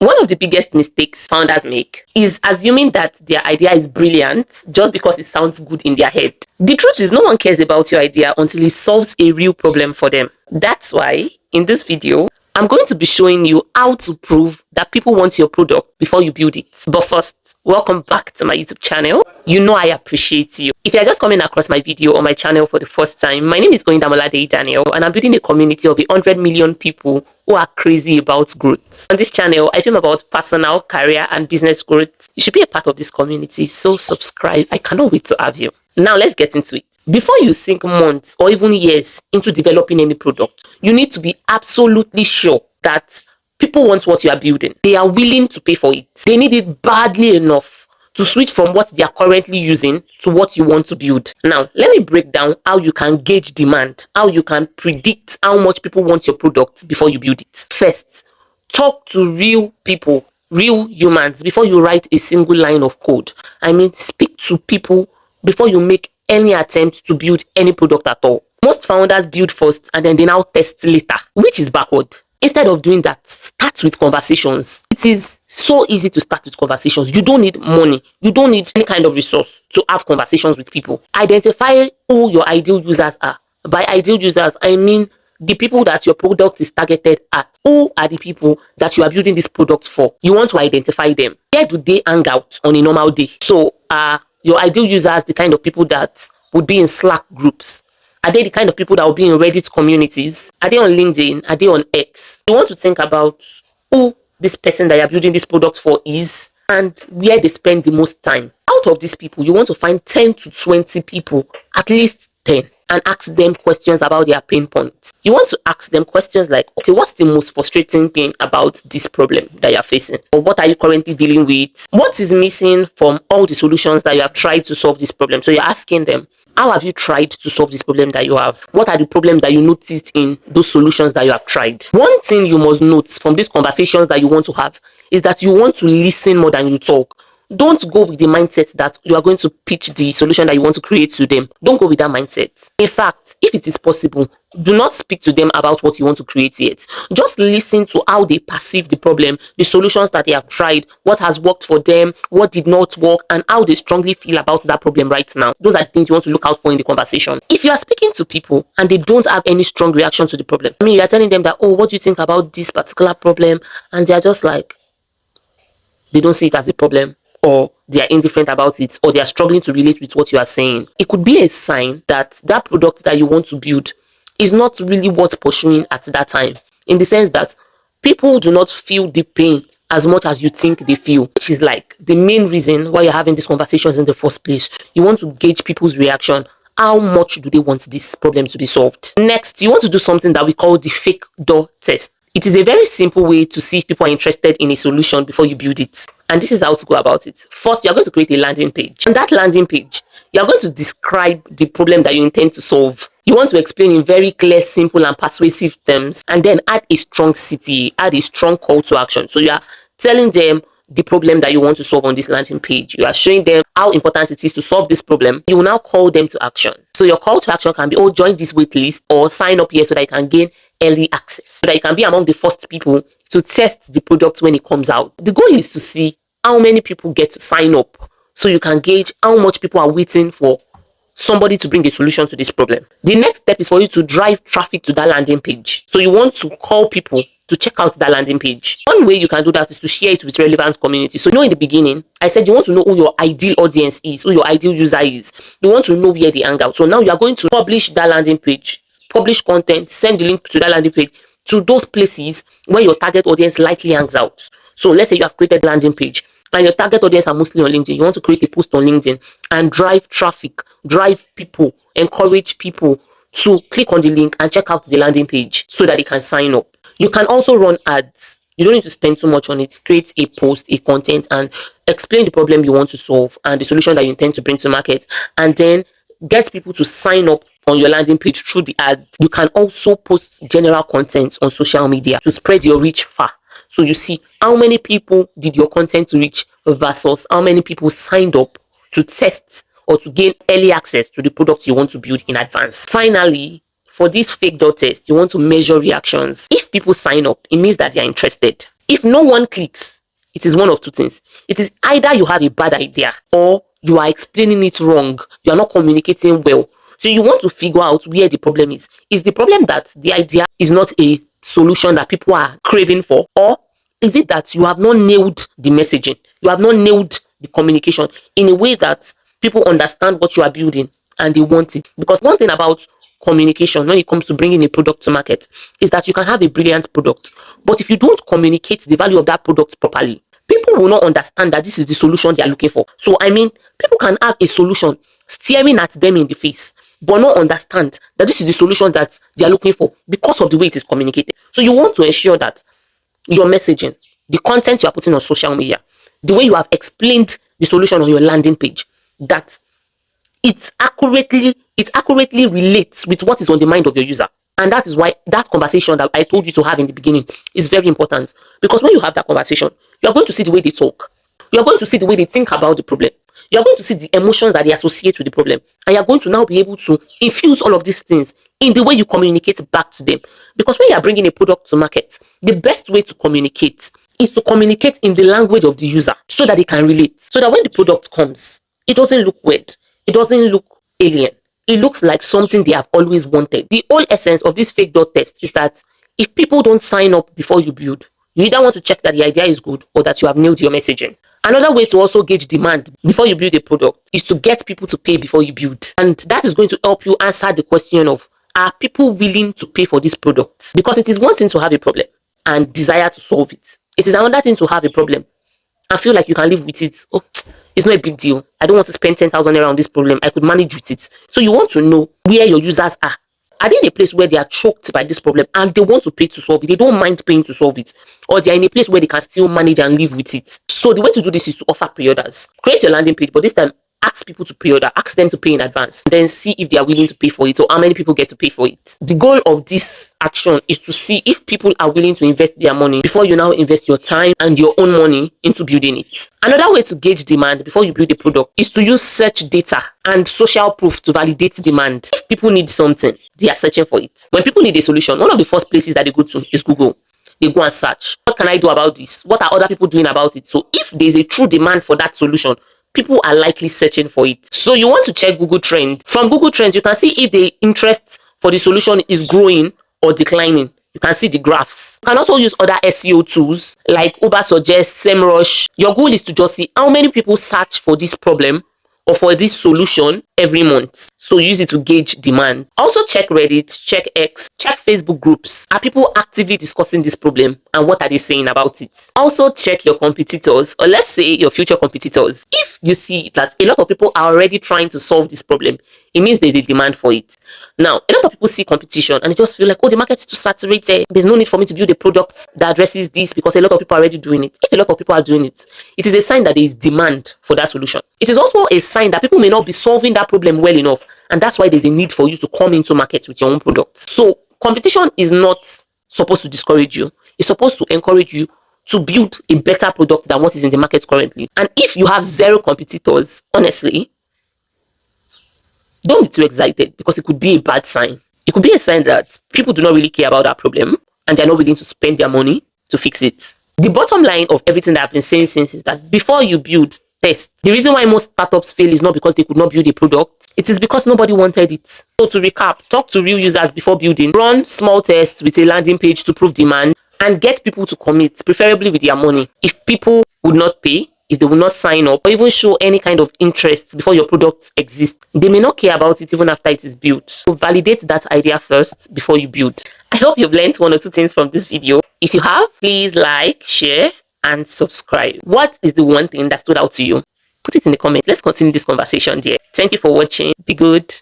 One of the biggest mistakes founders make is assuming that their idea is brilliant just because it sounds good in their head. The truth is, no one cares about your idea until it solves a real problem for them. That's why in this video, I'm going to be showing you how to prove that people want your product before you build it. But first, welcome back to my YouTube channel. You know I appreciate you. If you're just coming across my video on my channel for the first time, my name is Deyi-Daniel, and I'm building a community of 100 million people who are crazy about growth. On this channel, I film about personal, career, and business growth. You should be a part of this community, so subscribe. I cannot wait to have you. Now let's get into it. Before you sink months or even years into developing any product, you need to be absolutely sure that people want what you are building. They are willing to pay for it. They need it badly enough to switch from what they are currently using to what you want to build. Now, let me break down how you can gauge demand, how you can predict how much people want your product before you build it. First, talk to real people, real humans, before you write a single line of code. I mean, speak to people before you make any attempt to build any product at all. Most founders build first and then they now test later, which is backward. Instead of doing that, start with conversations. It is so easy to start with conversations. You don't need money. You don't need any kind of resource to have conversations with people. Identify who your ideal users are. By ideal users, I mean the people that your product is targeted at. Who are the people that you are building this product for? You want to identify them. Where do they hang out on a normal day? So, your ideal users, the kind of people that would be in Slack groups. Are they the kind of people that will be in Reddit communities? Are they on LinkedIn? Are they on X? You want to think about who this person that you're building this product for is and where they spend the most time. Out of these people, you want to find 10 to 20 people, at least 10, and ask them questions about their pain points. You want to ask them questions like, okay, what's the most frustrating thing about this problem that you're facing? Or what are you currently dealing with? What is missing from all the solutions that you have tried to solve this problem? So you're asking them, how have you tried to solve this problem that you have? What are the problems that you noticed in those solutions that you have tried? One thing you must note from these conversations that you want to have is that you want to listen more than you talk. Don't go with the mindset that you are going to pitch the solution that you want to create to them. Don't go with that mindset. In fact, if it is possible, do not speak to them about what you want to create yet. Just listen to how they perceive the problem, the solutions that they have tried, what has worked for them, what did not work, and how they strongly feel about that problem right now. Those are the things you want to look out for in the conversation. If you are speaking to people and they don't have any strong reaction to the problem, I mean, you are telling them that, oh, what do you think about this particular problem? And they are just like, they don't see it as a problem, or they are indifferent about it, or they are struggling to relate with what you are saying. It could be a sign that that product that you want to build is not really worth pursuing at that time, in the sense that people do not feel the pain as much as you think they feel, which is like the main reason why you're having these conversations in the first place. You want to gauge people's reaction. How much do they want this problem to be solved? Next, you want to do something that we call the fake door test. It is a very simple way to see if people are interested in a solution before you build it. And this is how to go about it. First, you're going to create a landing page. On that landing page, you're going to describe the problem that you intend to solve. You want to explain in very clear, simple, and persuasive terms, and then add a strong CTA, add a strong call to action. So you are telling them the problem that you want to solve on this landing page. You are showing them how important it is to solve this problem. You will now call them to action. So your call to action can be, oh, join this wait list, or sign up here so that you can gain early access, so that you can be among the first people to test the product when it comes out. The goal is to see how many people get to sign up, so you can gauge how much people are waiting for somebody to bring a solution to this problem. The next step is for you to drive traffic to that landing page. So you want to call people to check out that landing page. One way you can do that is to share it with relevant communities. So in the beginning, I said you want to know who your ideal audience is, who your ideal user is. You want to know where they hang out. So now you are going to publish that landing page, publish content, send the link to that landing page to those places where your target audience likely hangs out. So let's say you have created a landing page and your target audience are mostly on LinkedIn. You want to create a post on LinkedIn and drive traffic, drive people, encourage people to click on the link and check out the landing page so that they can sign up. You can also run ads. You don't need to spend too much on it. Create a post, a content, and explain the problem you want to solve and the solution that you intend to bring to market, and then get people to sign up on your landing page through the ad. You can also post general content on social media to spread your reach far. So you see how many people did your content reach versus how many people signed up to test or to gain early access to the product you want to build in advance. Finally, for this fake door test, you want to measure reactions. If people sign up, it means that they are interested. If no one clicks, it is one of two things. It is either you have a bad idea or you are explaining it wrong. You are not communicating well. So you want to figure out where the problem is. Is the problem that the idea is not a solution that people are craving for, or is it that you have not nailed the messaging? You have not nailed the communication in a way that people understand what you are building and they want it. Because one thing about communication when it comes to bringing a product to market is that you can have a brilliant product, but if you don't communicate the value of that product properly, people will not understand that this is the solution they are looking for. So I mean, people can have a solution staring at them in the face but not understand that this is the solution that they are looking for because of the way it is communicated. So you want to ensure that your messaging, the content you are putting on social media, the way you have explained the solution on your landing page, that it accurately relates with what is on the mind of your user. And that is why that conversation that I told you to have in the beginning is very important. Because when you have that conversation, you are going to see the way they talk. You are going to see the way they think about the problem. You are going to see the emotions that they associate with the problem. And you are going to now be able to infuse all of these things in the way you communicate back to them. Because when you are bringing a product to market, the best way to communicate is to communicate in the language of the user so that they can relate. So that when the product comes, it doesn't look weird. It doesn't look alien. It looks like something they have always wanted. The whole essence of this fake dot test is that if people don't sign up before you build, you either want to check that the idea is good or that you have nailed your messaging. Another way to also gauge demand before you build a product is to get people to pay before you build. And that is going to help you answer the question of, are people willing to pay for this product? Because it is one thing to have a problem and desire to solve it. It is another thing to have a problem and feel like you can live with it. Oh, it's not a big deal. I don't want to spend 10,000 naira on this problem. I could manage with it. So you want to know where your users are. Are they in a place where they are choked by this problem and they want to pay to solve it? They don't mind paying to solve it. Or they are in a place where they can still manage and live with it. So the way to do this is to offer pre-orders. Create your landing page, but this time ask people to pre-order. Ask them to pay in advance. Then see if they are willing to pay for it or how many people get to pay for it. The goal of this action is to see if people are willing to invest their money before you now invest your time and your own money into building it. Another way to gauge demand before you build a product is to use search data and social proof to validate demand. If people need something, they are searching for it. When people need a solution, one of the first places that they go to is Google. They go and search. What can I do about this? What are other people doing about it? So if there's a true demand for that solution, people are likely searching for it. So you want to check Google Trends. From Google Trends, you can see if the interest for the solution is growing or declining. You can see the graphs. You can also use other SEO tools like Uber Suggest, SEMrush. Your goal is to just see how many people search for this problem or for this solution every month. So use it to gauge demand. Also check Reddit, check X, check Facebook groups. Are people actively discussing this problem and what are they saying about it? Also check your competitors, or let's say your future competitors. If you see that a lot of people are already trying to solve this problem, it means there's a demand for it. Now, a lot of people see competition and they just feel like, oh, the market is too saturated. There's no need for me to build a product that addresses this because a lot of people are already doing it. If a lot of people are doing it, it is a sign that there is demand for that solution. It is also a sign that people may not be solving that problem well enough. And that's why there's a need for you to come into market with your own product. So competition is not supposed to discourage you. It's supposed to encourage you to build a better product than what is in the market currently. And if you have zero competitors, honestly, don't be too excited because it could be a bad sign. It could be a sign that people do not really care about that problem and they're not willing to spend their money to fix it. The bottom line of everything that I've been saying since is that before you build, test. The reason why most startups fail is not because they could not build a product. It is because nobody wanted it. So to recap, talk to real users before building. Run small tests with a landing page to prove demand and get people to commit, preferably with their money. If people would not pay, if they will not sign up or even show any kind of interest before your product exists, they may not care about it even after it is built. So validate that idea first before you build. I hope you've learned one or two things from this video. If you have, please like, share, and subscribe. What is the one thing that stood out to you? Put it in the comments. Let's continue this conversation there. Thank you for watching. Be good.